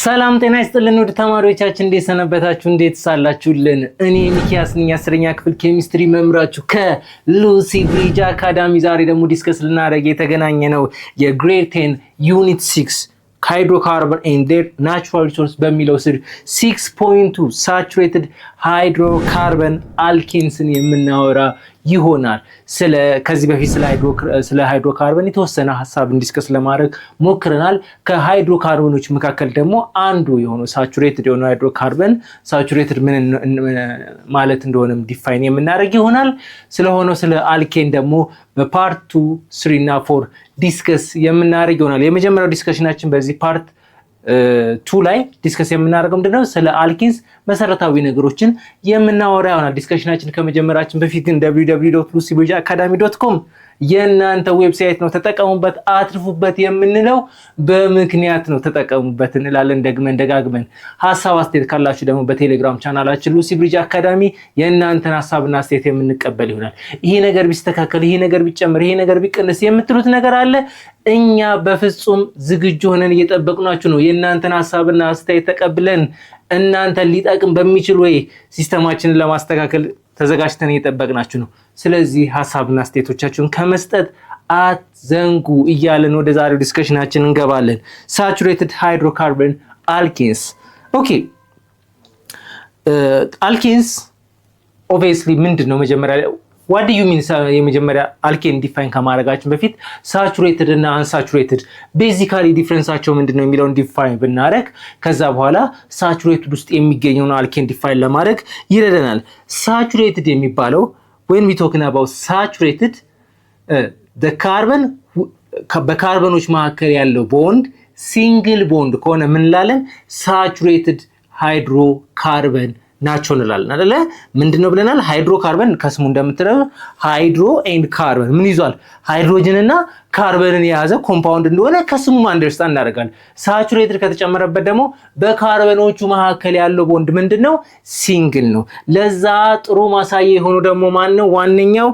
ሰላም ጤና ይስጥልን ውድ ተማሪዎቻችን እንዴት ሰነበታችሁ? እንዴት ሳላችሁልን? እኔ ሚኪያስ ነኝ 10ኛ ክፍል ኬሚስትሪ መምህራችሁ ከሉሲ ብሪጅ አካዳሚ። ዛሬ ደግሞ ዲስከስ ልናደርግ የተገናኘ ነው የግሬድ 10 ዩኒት 6 ሃይድሮካርበን ኤንድ ዜር ናቹራል ሪሶርስ በሚለው ስር 6.2 ሳቹሬትድ ሃይድሮካርበን አልኬንስን የምናወራ ይሆናል። ከዚህ በፊት ስለ ሃይድሮካርበን የተወሰነ ሀሳብ ዲስከስ ለማድረግ ሞክረናል። ከሃይድሮካርበኖች መካከል ደግሞ አንዱ የሆነው ሳቹሬትድ የሆነው ሃይድሮካርበን ሳቹሬትድ ምን ማለት እንደሆነም ዲፋይን የምናደርግ ይሆናል። ስለሆነው ስለ አልኬን ደግሞ በፓርት 2፣ 3 እና 4 ዲስከስ የምናደርግ ይሆናል። የመጀመሪያው ዲስከሽናችን በዚህ ፓርት 2 ላይ ዲስከስ የምናደርገው ምንድነው ስለ አልኪንስ መሰረታዊ ነገሮችን የምናወራ ይሆናል። ዲስከሽናችን ከመጀመራችን በፊት ግን www.lucybridgeacademy.com የእናንተ ዌብሳይት ነው። ተጠቀሙበት፣ አትርፉበት የምንለው በምክንያት ነው። ተጠቀሙበት እንላለን ደጋግመን። ሀሳብ አስተያየት ካላችሁ ደግሞ በቴሌግራም ቻናላችን ሉሲ ብሪጅ አካዳሚ የእናንተን ሀሳብና አስተያየት የምንቀበል ይሆናል። ይሄ ነገር ቢስተካከል፣ ይሄ ነገር ቢጨምር፣ ይሄ ነገር ቢቀንስ የምትሉት ነገር አለ፣ እኛ በፍጹም ዝግጁ ሆነን እየጠበቅናችሁ ነው። የእናንተን ሀሳብና አስተያየት ተቀብለን እናንተን ሊጠቅም በሚችል ወይ ሲስተማችንን ለማስተካከል ተዘጋጅተን እየጠበቅናችሁ ነው። ስለዚህ ሀሳብና አስተያየቶቻችሁን ከመስጠት አትዘንጉ እያለን ወደ ዛሬው ዲስከሽናችን እንገባለን። ሳቹሬትድ ሃይድሮካርበን አልኬንስ። ኦኬ አልኬንስ ኦብቪየስሊ ምንድነው? መጀመሪያ what do you mean? የመጀመሪያ አልኬን ዲፋይን ከማድረጋችን በፊት ሳቹሬትድ እና አንሳቹሬትድ ቤዚካሊ ዲፍረንሳቸው ምንድነው የሚለውን ዲፋይን ብናደርግ ከዛ በኋላ ሳቹሬትድ ውስጥ የሚገኘውን አልኬን ዲፋይን ለማድረግ ይረዳናል። ሳቹሬትድ የሚባለው when we talking about saturated the carbon በካርበኖች መካከል ያለው ቦንድ ሲንግል ቦንድ ከሆነ ምን እንላለን? ሳቹሬትድ ሃይድሮካርበን ናቸው እንላለን አይደለ? ምንድነው ብለናል? ሃይድሮካርበን ከስሙ እንደምትለው ሃይድሮ ኤንድ ካርበን ምን ይዟል? ሃይድሮጅን እና ካርበንን የያዘ ኮምፓውንድ እንደሆነ ከስሙ አንደርስታንድ እናደርጋለን። ሳቹሬትድ ከተጨመረበት ደግሞ በካርበኖቹ መካከል ያለው ቦንድ ምንድነው? ሲንግል ነው። ለዛ ጥሩ ማሳያ የሆነው ደግሞ ማን ነው? ዋነኛው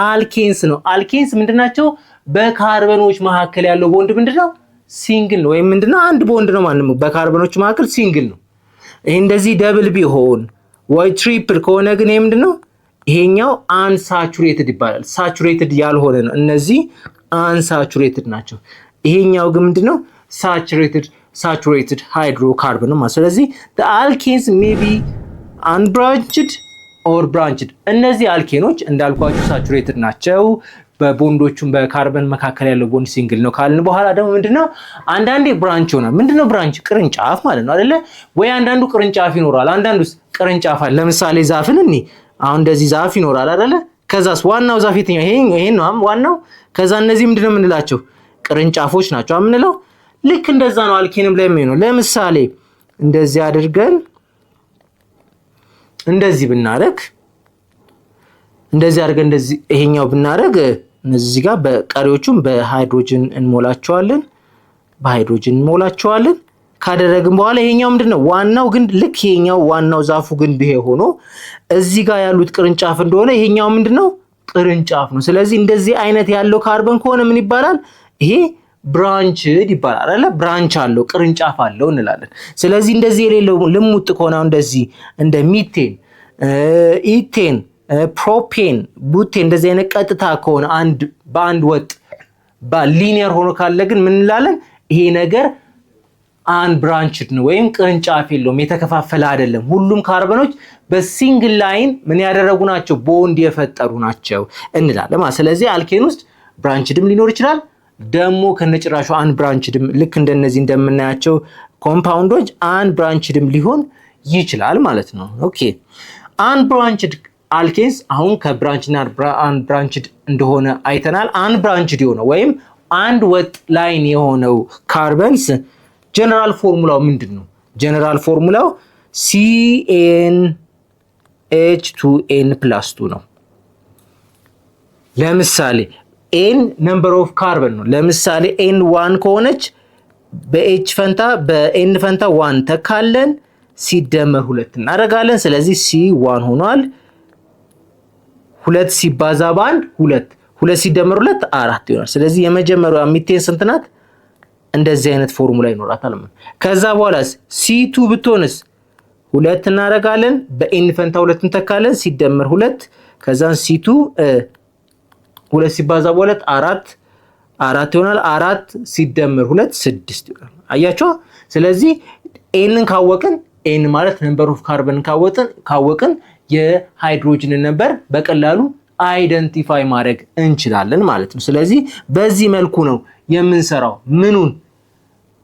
አልኬንስ ነው። አልኬንስ ምንድናቸው? በካርበኖች መካከል ያለው ቦንድ ምንድነው? ሲንግል ነው። ወይም ምንድነው? አንድ ቦንድ ነው ማለት ነው። በካርበኖች መካከል ሲንግል ነው። ይሄ እንደዚህ ደብል ቢሆን ወይ ትሪፕል ከሆነ ግን ይሄ ምንድነው? ይሄኛው አንሳቹሬትድ ይባላል። ሳቹሬትድ ያልሆነ ነው። እነዚህ አንሳቹሬትድ ናቸው። ይሄኛው ግን ምንድነው? ሳቹሬትድ ሃይድሮካርበን ነው ማለት። ስለዚህ the alkenes may be unbranched or branched። እነዚህ አልኬኖች እንዳልኳችሁ ሳቹሬትድ ናቸው። በቦንዶቹም በካርበን መካከል ያለው ቦንድ ሲንግል ነው ካልን በኋላ ደግሞ ምንድነው? አንዳንዴ ብራንች ይሆናል። ምንድነው ብራንች? ቅርንጫፍ ማለት ነው አይደለ? ወይ አንዳንዱ ቅርንጫፍ ይኖራል፣ አንዳንዱስ ቅርንጫፍ አለ። ለምሳሌ ዛፍን አሁን እንደዚህ ዛፍ ይኖራል አይደለ? ከዛስ ዋናው ዛፍ የትኛው? ይሄ ነው ዋናው። ከዛ እነዚህ ምንድነው የምንላቸው? ቅርንጫፎች ናቸው የምንለው። ልክ እንደዛ ነው አልኬንም ላይ የሚሆነው። ለምሳሌ እንደዚህ አድርገን እንደዚህ ብናረግ እንደዚህ ይሄኛው ብናረግ እነዚህ ጋር በቀሪዎቹም በሃይድሮጅን እንሞላቸዋለን። ካደረግን በኋላ ይሄኛው ምንድነው? ዋናው ግን ልክ ይሄኛው ዋናው ዛፉ ግን ይሄ ሆኖ እዚህ ጋር ያሉት ቅርንጫፍ እንደሆነ ይሄኛው ምንድነው? ቅርንጫፍ ነው። ስለዚህ እንደዚህ አይነት ያለው ካርበን ከሆነ ምን ይባላል? ይሄ ብራንችድ ይባላል አይደል? ብራንች አለው፣ ቅርንጫፍ አለው እንላለን። ስለዚህ እንደዚህ የሌለው ልሙጥ ከሆነ እንደዚህ እንደ ሚቴን፣ ኢቴን፣ ፕሮፔን፣ ቡቴን እንደዚህ አይነት ቀጥታ ከሆነ በአንድ ወጥ በሊኒየር ሆኖ ካለ ግን ምን እንላለን? ይሄ ነገር አንብራንችድ ነው ወይም ቅርንጫፍ የለውም፣ የተከፋፈለ አይደለም። ሁሉም ካርበኖች በሲንግል ላይን ምን ያደረጉ ናቸው? ቦንድ የፈጠሩ ናቸው እንላለን ማለት። ስለዚህ አልኬን ውስጥ ብራንችድም ሊኖር ይችላል፣ ደግሞ ከነጭራሹ አንብራንችድም ልክ እንደነዚህ እንደምናያቸው ኮምፓውንዶች አንብራንችድም ሊሆን ይችላል ማለት ነው። ኦኬ አንብራንችድ አልኬንስ አሁን ከብራንችና አንብራንችድ እንደሆነ አይተናል። አንብራንችድ የሆነው ወይም አንድ ወጥ ላይን የሆነው ካርበንስ ጀነራል ፎርሙላው ምንድነው? ጀነራል ፎርሙላው CnH2n+2 ነው። ለምሳሌ n ነምበር ኦፍ ካርበን ነው። ለምሳሌ n1 ከሆነች በn ፈንታ 1 ተካለን ሲደመር 2 እናደርጋለን። ስለዚህ C1 ሆኗል። 2 ሲባዛ በ1 2 ሲደመር 2 4 ይሆናል። ስለዚህ የመጀመሪያው ሚቴን ስንት ናት? እንደዚህ አይነት ፎርሙላ ይኖራታል ማለት ነው። ከዛ በኋላስ C2 ብትሆንስ 2 እናደርጋለን በኤን ፈንታ 2 እንተካለን ሲደመር 2 ከዛን C2 2 ሲባዛ በ2 4 ይሆናል 4 ሲደመር 2 6 ይሆናል። አያችሁ። ስለዚህ ኤንን ካወቅን ኤን ማለት ነምበር ኦፍ ካርበን ካወቅን የሃይድሮጅን ነምበር በቀላሉ አይደንቲፋይ ማድረግ እንችላለን ማለት ነው። ስለዚህ በዚህ መልኩ ነው የምንሰራው። ምኑን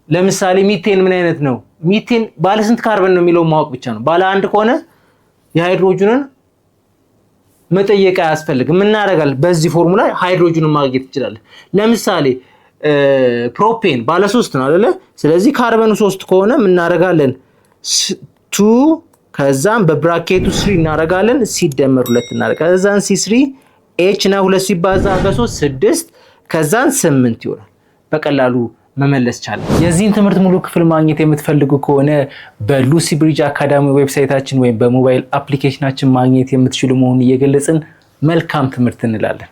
ለምሳሌ ሚቴን ምን አይነት ነው? ሚቴን ባለ ስንት ካርበን ነው የሚለው ማወቅ ብቻ ነው። ባለ 1 ከሆነ የሃይድሮጅንን መጠየቅ አያስፈልግም። ምን እናደርጋለን? በዚህ ፎርሙላ ሃይድሮጅንን ማግኘት እንችላለን። ለምሳሌ ፕሮፔን ባለ 3 ነው አይደለ? ስለዚህ ካርበኑ 3 ከሆነ ምን እናደርጋለን? 2 ከዛም በብራኬቱ 3 እናደርጋለን ሲደመር 2 እናደርጋለን ከዛን C3 H እና 2 ሲባዛ በ3 6 ከዛን 8 ይሆናል። በቀላሉ መመለስ ቻለ። የዚህን ትምህርት ሙሉ ክፍል ማግኘት የምትፈልጉ ከሆነ በሉሲ ብሪጅ አካዳሚ ዌብሳይታችን ወይም በሞባይል አፕሊኬሽናችን ማግኘት የምትችሉ መሆኑን እየገለጽን መልካም ትምህርት እንላለን።